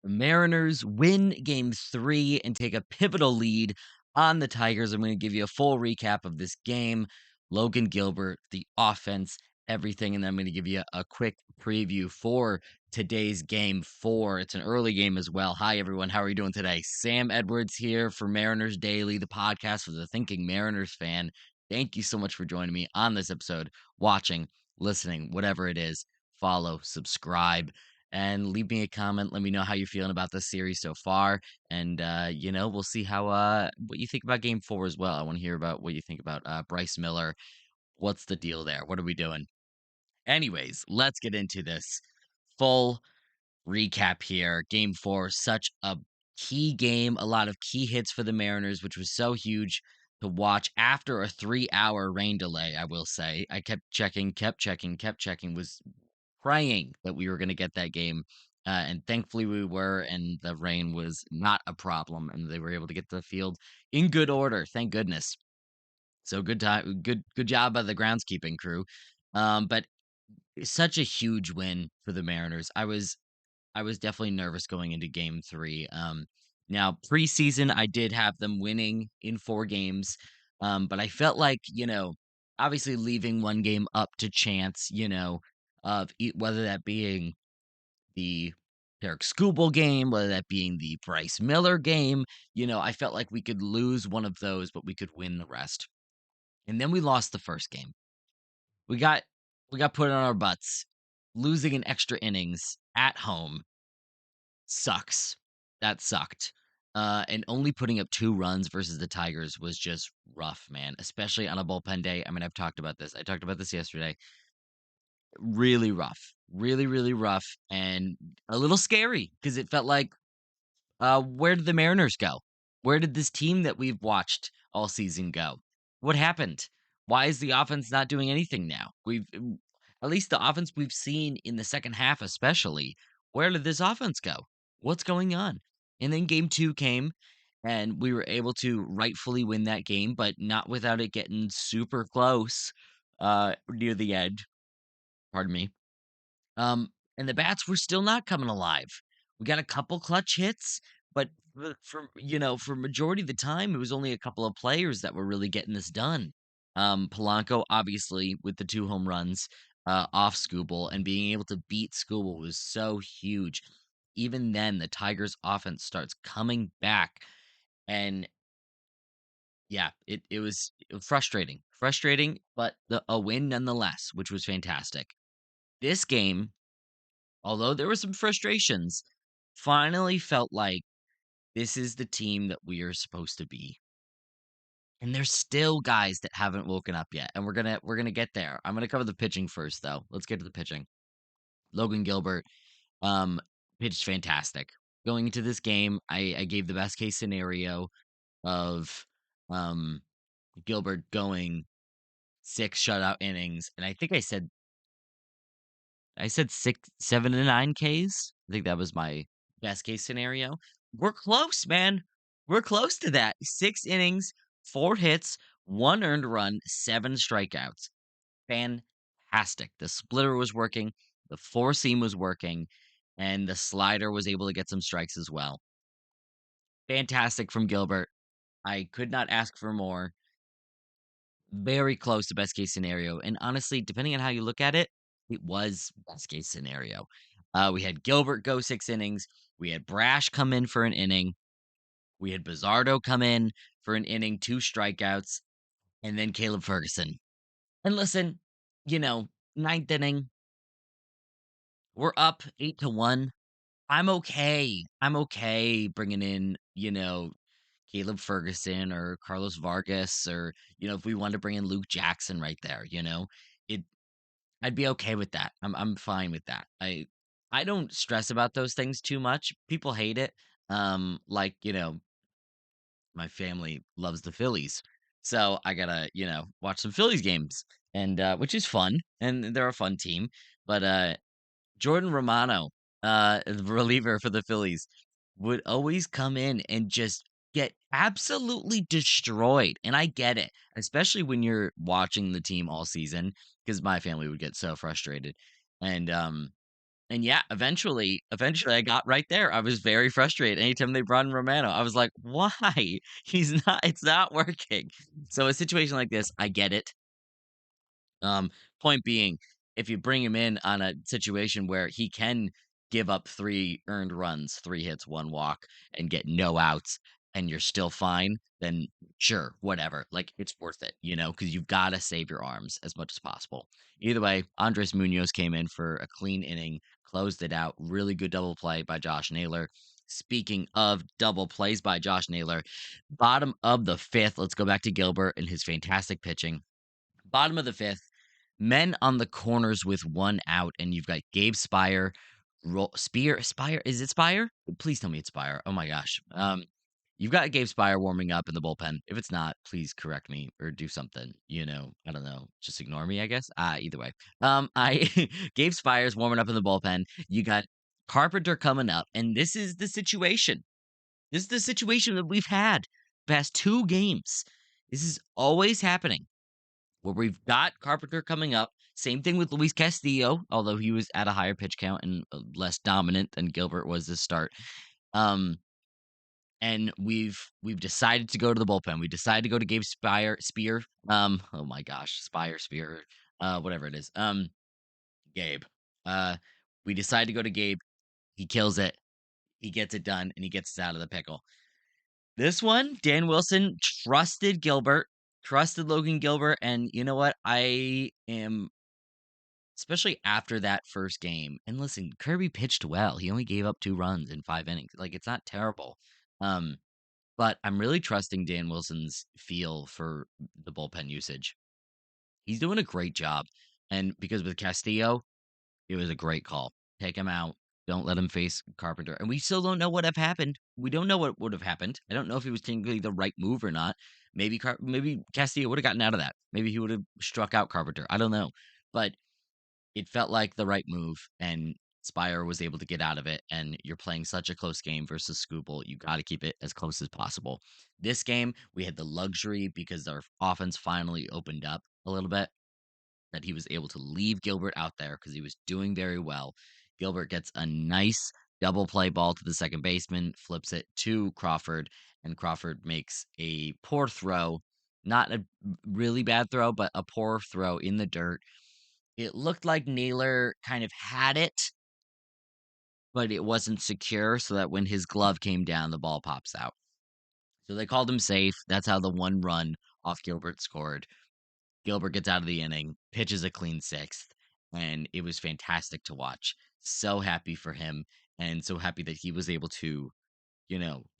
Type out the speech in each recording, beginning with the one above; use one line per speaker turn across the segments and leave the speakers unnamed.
The Mariners win game 3 and take a pivotal lead on the Tigers. I'm going to give you a full recap of this game. Logan Gilbert, the offense, everything. And then I'm going to give you a quick preview for today's game 4. It's an early game as well. Hi, everyone. How are you doing today? Sam Edwards here for Mariners Daily, the podcast for the Thinking Mariners fan. Thank you so much for joining me on this episode, watching, listening, whatever it is. Follow, subscribe, and leave me a comment. Let me know how you're feeling about this series so far. And we'll see how what you think about game 4 as well. I want to hear about what you think about Bryce Miller. What's the deal there? What are we doing? Anyways, let's get into this full recap here. Game 4, such a key game, a lot of key hits for the Mariners, which was so huge to watch after a 3-hour rain delay, I will say. I kept checking, was praying that we were going to get that game. And thankfully we were, and the rain was not a problem, and they were able to get to the field in good order. Thank goodness. So good job by the groundskeeping crew. But such a huge win for the Mariners. I was definitely nervous going into game 3. Now preseason, I did have them winning in 4 games. But I felt like, obviously leaving one game up to chance, whether that being the Derek Skubal game, whether that being the Bryce Miller game, I felt like we could lose one of those, but we could win the rest. And then we lost the first game. We got put on our butts. Losing in extra innings at home sucks. That sucked. And only putting up 2 runs versus the Tigers was just rough, man, especially on a bullpen day. I mean, I've talked about this. I talked about this yesterday. Really rough. Really, really rough, and a little scary because it felt like, where did the Mariners go? Where did this team that we've watched all season go? What happened? Why is the offense not doing anything now? At least the offense we've seen in the second half, especially. Where did this offense go? What's going on? And then game 2 came, and we were able to rightfully win that game, but not without it getting super close near the end. Pardon me. Um, and the bats were still not coming alive. We got a couple clutch hits, but for majority of the time, it was only a couple of players that were really getting this done. Polanco, obviously, with the 2 home runs off Skubal, and being able to beat Skubal was so huge. Even then, the Tigers' offense starts coming back, and yeah, it was frustrating, but a win nonetheless, which was fantastic. This game, although there were some frustrations, finally felt like this is the team that we are supposed to be. And there's still guys that haven't woken up yet, and we're gonna get there. I'm gonna cover the pitching first, though. Let's get to the pitching. Logan Gilbert, um, pitched fantastic. Going into this game, I gave the best case scenario of um Gilbert going 6 shutout innings, and I said 6, 7 to 9 Ks. I think that was my best case scenario. We're close, man. We're close to that. 6 innings, 4 hits, 1 earned run, 7 strikeouts. Fantastic. The splitter was working, the 4 seam was working, and the slider was able to get some strikes as well. Fantastic from Gilbert. I could not ask for more. Very close to best case scenario. And honestly, depending on how you look at it, it was best case scenario. We had Gilbert go 6 innings. We had Brash come in for an inning. We had Bizardo come in for an inning, 2 strikeouts, and then Caleb Ferguson. And listen, you know, ninth inning, we're up 8-1. I'm okay. I'm okay bringing in, Caleb Ferguson or Carlos Vargas, or, if we wanted to bring in Luke Jackson right there, it I'd be okay with that. I'm fine with that. I don't stress about those things too much. People hate it. Like, my family loves the Phillies. So I gotta, watch some Phillies games. And which is fun. And they're a fun team. But Jordan Romano, the reliever for the Phillies, would always come in and just get absolutely destroyed. And I get it, especially when you're watching the team all season, because my family would get so frustrated. And And yeah, eventually I got right there. I was very frustrated anytime they brought in Romano. I was like, "Why? It's not working." So a situation like this, I get it. Um, Point being, if you bring him in on a situation where he can give up 3 earned runs, 3 hits, 1 walk, and get no outs, and you're still fine, then sure, whatever. Like, it's worth it, because you've gotta save your arms as much as possible. Either way, Andres Munoz came in for a clean inning, closed it out. Really good double play by Josh Naylor. Speaking of double plays by Josh Naylor, bottom of the 5th, let's go back to Gilbert and his fantastic pitching. Bottom of the 5th, men on the corners with 1 out, and you've got Gabe Spire, Spire is it Spire? Please tell me it's Spire. Oh my gosh. You've got Gabe Spire warming up in the bullpen. If it's not, please correct me or do something, I don't know, just ignore me, I guess. Either way. I Gabe Spire's warming up in the bullpen. You got Carpenter coming up, and this is the situation. This is the situation that we've had past 2 games. This is always happening where we've got Carpenter coming up. Same thing with Luis Castillo, although he was at a higher pitch count and less dominant than Gilbert was to start. Um, and we've decided to go to the bullpen. We decided to go to Gabe Spear. Oh my gosh, Spear, whatever it is. Gabe. Uh, we decided to go to Gabe. He kills it. He gets it done, and he gets us out of the pickle. This one, Dan Wilson trusted Logan Gilbert, and you know what? I am especially after that first game. And listen, Kirby pitched well. He only gave up 2 runs in 5 innings. Like, it's not terrible. Um, but I'm really trusting Dan Wilson's feel for the bullpen usage. He's doing a great job. And because with Castillo, it was a great call. Take him out. Don't let him face Carpenter. And we still don't know what have happened. We don't know what would have happened. I don't know if it was technically the right move or not. Maybe Castillo would have gotten out of that. Maybe he would have struck out Carpenter. I don't know. But it felt like the right move, and Spire was able to get out of it. And you're playing such a close game versus Scooble. You got to keep it as close as possible. This game, we had the luxury because our offense finally opened up a little bit that he was able to leave Gilbert out there because he was doing very well. Gilbert gets a nice double play ball to the second baseman, flips it to Crawford, and Crawford makes a poor throw. Not a really bad throw, but a poor throw in the dirt. It looked like Naylor kind of had it, but it wasn't secure, so that when his glove came down, the ball pops out. So they called him safe. That's how the 1 run off Gilbert scored. Gilbert gets out of the inning, pitches a clean 6th, and it was fantastic to watch. So happy for him, and so happy that he was able to,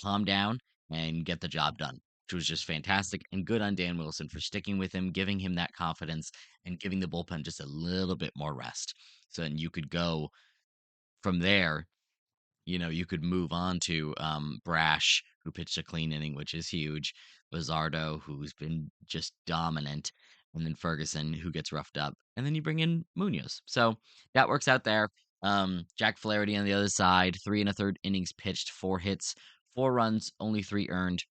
calm down and get the job done, which was just fantastic. And good on Dan Wilson for sticking with him, giving him that confidence, and giving the bullpen just a little bit more rest. So then you could go from there. You could move on to Brash, who pitched a clean inning, which is huge. Bazardo, who's been just dominant, and then Ferguson, who gets roughed up, and then you bring in Munoz. So that works out there. Jack Flaherty on the other side, 3 1/3 innings pitched, 4 hits, 4 runs, only 3 earned.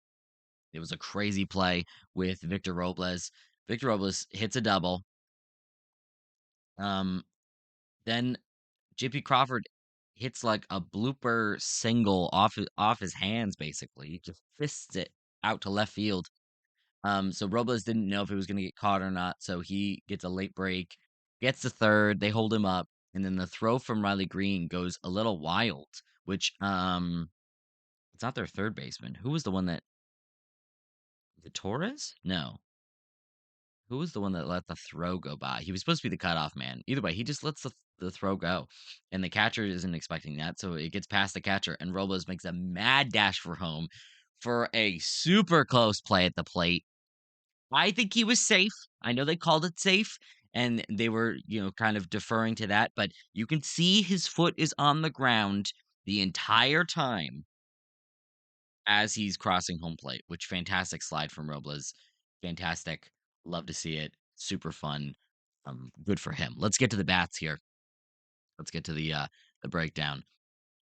It was a crazy play with Victor Robles. Victor Robles hits a double. Um, then JP Crawford hits like a blooper single off his hands, basically. He just fists it out to left field. So Robles didn't know if it was going to get caught or not, so he gets a late break, gets the third, they hold him up, and then the throw from Riley Green goes a little wild, which it's not their third baseman. Who was the one that the Torres? No. Who was the one that let the throw go by? He was supposed to be the cutoff man. Either way, he just lets the throw go. And the catcher isn't expecting that. So it gets past the catcher, and Robles makes a mad dash for home for a super close play at the plate. I think he was safe. I know they called it safe, and they were, kind of deferring to that, but you can see his foot is on the ground the entire time as he's crossing home plate, which fantastic slide from Robles. Fantastic. Love to see it. Super fun. Good for him. Let's get to the bats here. Let's get to the breakdown.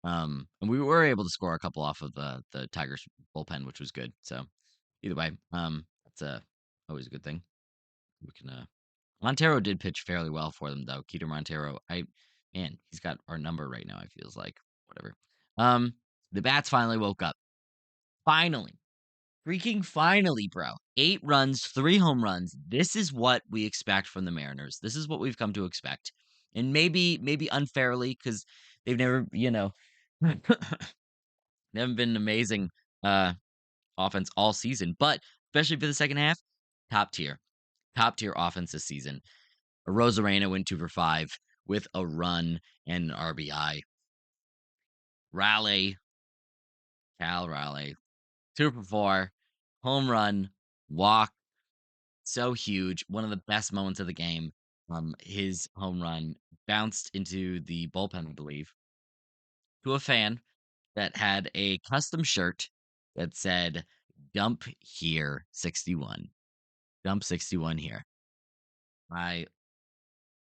And we were able to score a couple off of the Tigers bullpen, which was good. So either way, that's always a good thing. We can Montero did pitch fairly well for them though. Keter Montero. Man, he's got our number right now, I feels like. Whatever. Um, the Bats finally woke up. Finally. Freaking finally, bro. 8 runs, 3 home runs. This is what we expect from the Mariners. This is what we've come to expect. And maybe unfairly, because they've never, they haven't been an amazing uh offense all season, but especially for the second half, top tier. Top tier offense this season. Rosarena went 2 for 5 with a run and an RBI. Raleigh, Cal Raleigh, 2 for 4, home run, walk, so huge. One of the best moments of the game. His home run bounced into the bullpen, I believe, to a fan that had a custom shirt that said "Dump here 61." Dump 61 here. I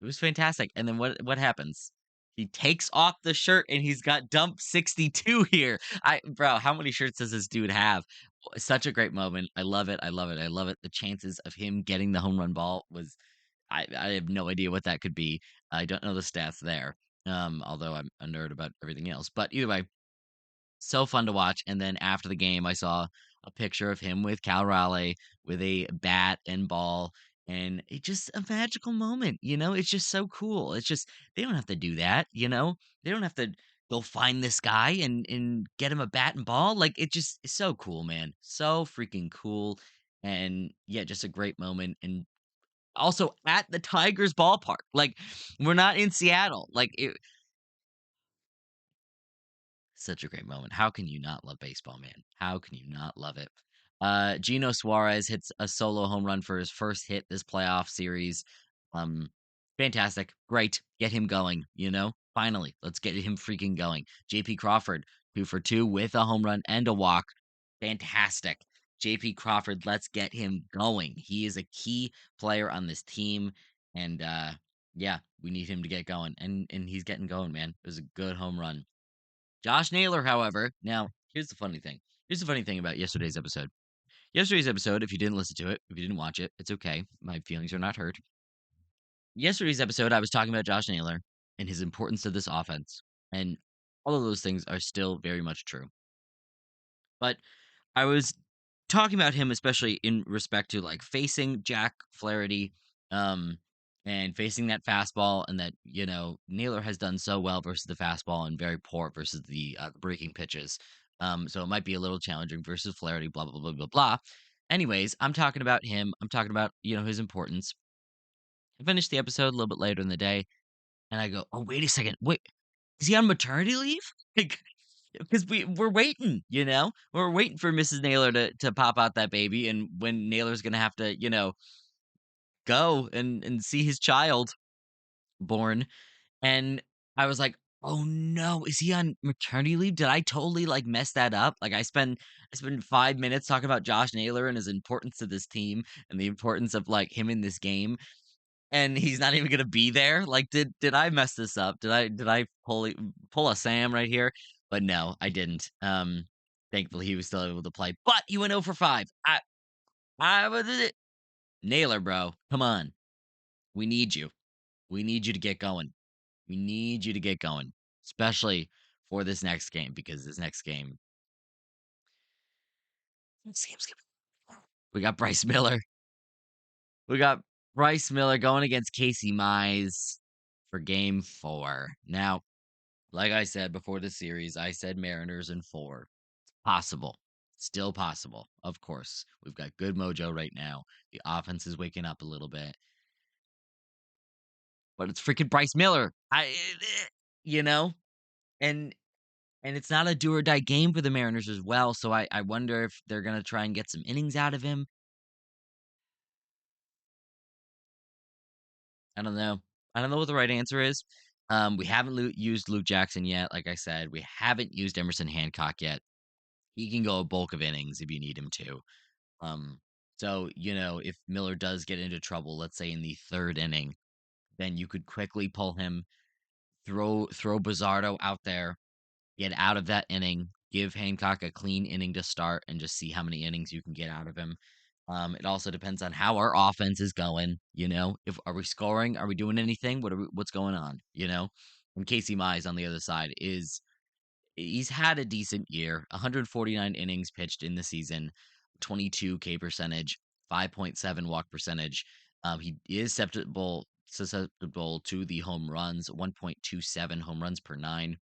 It was fantastic. And then what happens? He takes off the shirt and he's got dump 62 here. Bro, how many shirts does this dude have? Such a great moment. I love it. I love it. I love it. The chances of him getting the home run ball was I have no idea what that could be. I don't know the stats there. Although I'm a nerd about everything else. But either way, so fun to watch. And then after the game, I saw a picture of him with Cal Raleigh with a bat and ball. And it's just a magical moment, It's just so cool. It's just they don't have to do that. They don't have to go find this guy and get him a bat and ball. Like it just is so cool, man. So freaking cool. And yeah, just a great moment. And also at the Tigers ballpark. Like we're not in Seattle. Like such a great moment. How can you not love baseball, man? How can you not love it? Gino Suarez hits a solo home run for his first hit this playoff series. Um, Fantastic. Great. Get him going. Finally, let's get him freaking going. JP Crawford, 2 for 2 with a home run and a walk. Fantastic. JP Crawford, let's get him going. He is a key player on this team. And yeah, we need him to get going. And he's getting going, man. It was a good home run. Josh Naylor, however, now here's the funny thing. Here's the funny thing about yesterday's episode. Yesterday's episode, if you didn't listen to it, if you didn't watch it, it's okay. My feelings are not hurt. Yesterday's episode, I was talking about Josh Naylor and his importance to this offense. And all of those things are still very much true. But I was talking about him, especially in respect to like facing Jack Flaherty, um, and facing that fastball, and that Naylor has done so well versus the fastball and very poor versus the breaking pitches. So it might be a little challenging versus Flaherty. Blah blah blah blah blah. Anyways, I'm talking about him. I'm talking about his importance. I finished the episode a little bit later in the day, and I go, "Oh, wait a second. Wait, is he on maternity leave?" Like, because we're waiting, we're waiting for Mrs. Naylor to pop out that baby, and when Naylor's gonna have to, go and see his child born. And I was like, "Oh no, is he on maternity leave? Did I totally like mess that up?" Like I spend 5 minutes talking about Josh Naylor and his importance to this team and the importance of like him in this game, and he's not even gonna be there. Like, did I mess this up? Did I pull a Sam right here? But no, I didn't. Thankfully he was still able to play. But he went 0 for 5. I was it. Naylor, bro. Come on. We need you. We need you to get going. We need you to get going. Especially for this next game, because this next game's we got Bryce Miller. We got Bryce Miller going against Casey Mize for game 4. Now, like I said before the series, I said Mariners in 4. Possible. Still possible. Of course. We've got good mojo right now. The offense is waking up a little bit. But it's freaking Bryce Miller. You know? And it's not a do or die game for the Mariners as well. So I wonder if they're gonna try and get some innings out of him. I don't know. I don't know what the right answer is. We haven't used Luke Jackson yet. Like I said, we haven't used Emerson Hancock yet. He can go a bulk of innings if you need him to. Um, so if Miller does get into trouble, let's say in the 3rd inning, then you could quickly pull him, throw Bizardo out there, get out of that inning, give Hancock a clean inning to start, and just see how many innings you can get out of him. It also depends on how our offense is going. If are we scoring? Are we doing anything? What's going on? And Casey Mize on the other side is he's had a decent year, 149 innings pitched in the season, 22 K percentage, 5.7 walk percentage. He is susceptible to the home runs, 1.27 home runs per nine,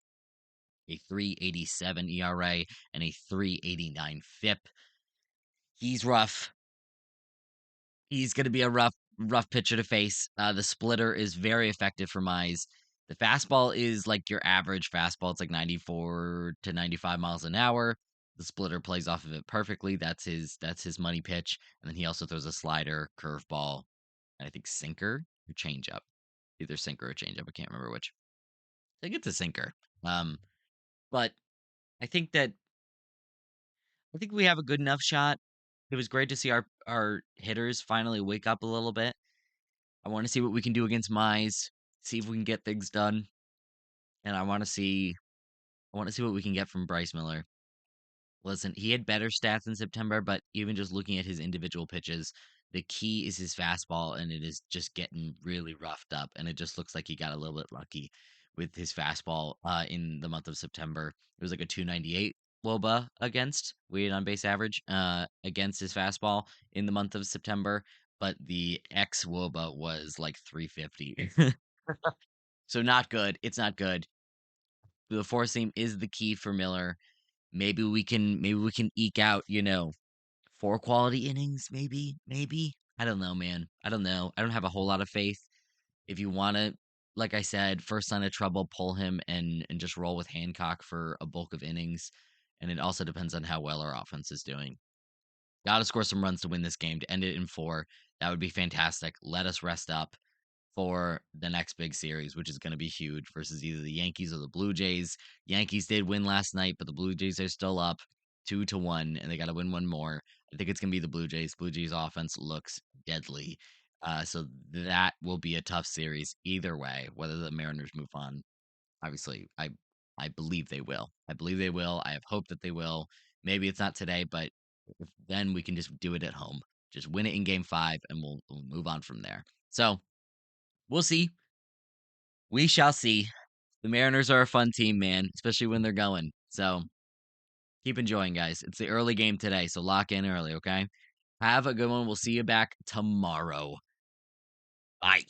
a 3.87 ERA, and a 3.89 FIP. He's rough. He's going to be a rough pitcher to face. The splitter is very effective for Mize. The fastball is like your average fastball. It's like 94 to 95 miles an hour. The splitter plays off of it perfectly. That's his money pitch. And then he also throws a slider, curveball, and I think sinker or changeup. Either sinker or changeup. I can't remember which. I think it's a sinker. Um, but I think that I think we have a good enough shot. It was great to see our hitters finally wake up a little bit. I want to see what we can do against Mize, see if we can get things done, and I want to see what we can get from Bryce Miller. Listen, he had better stats in September, but even just looking at his individual pitches, the key is his fastball, and it is just getting really roughed up. And it just looks like he got a little bit lucky with his fastball in the month of September. It was like a 298 WOBA against weighted on base average against his fastball in the month of September, but the X WOBA was like 350. So not good. It's not good. The four seam is the key for Miller. Maybe we can eke out, four quality innings, maybe. I don't know, man. I don't know. I don't have a whole lot of faith. If you want to, like I said, first sign of trouble, pull him and just roll with Hancock for a bulk of innings. And it also depends on how well our offense is doing. Got to score some runs to win this game to end it in four. That would be fantastic. Let us rest up for the next big series, which is going to be huge versus either the Yankees or the Blue Jays. Yankees did win last night, but the Blue Jays are still up 2-1, and they got to win one more. I think it's going to be the Blue Jays. Blue Jays offense looks deadly. So that will be a tough series either way, whether the Mariners move on. Obviously, I believe they will. I believe they will. I have hope that they will. Maybe it's not today, but then we can just do it at home. Just win it in game five, and we'll move on from there. So we'll see. We shall see. The Mariners are a fun team, man, especially when they're going. So keep enjoying, guys. It's the early game today, so lock in early, okay? Have a good one. We'll see you back tomorrow. Bye.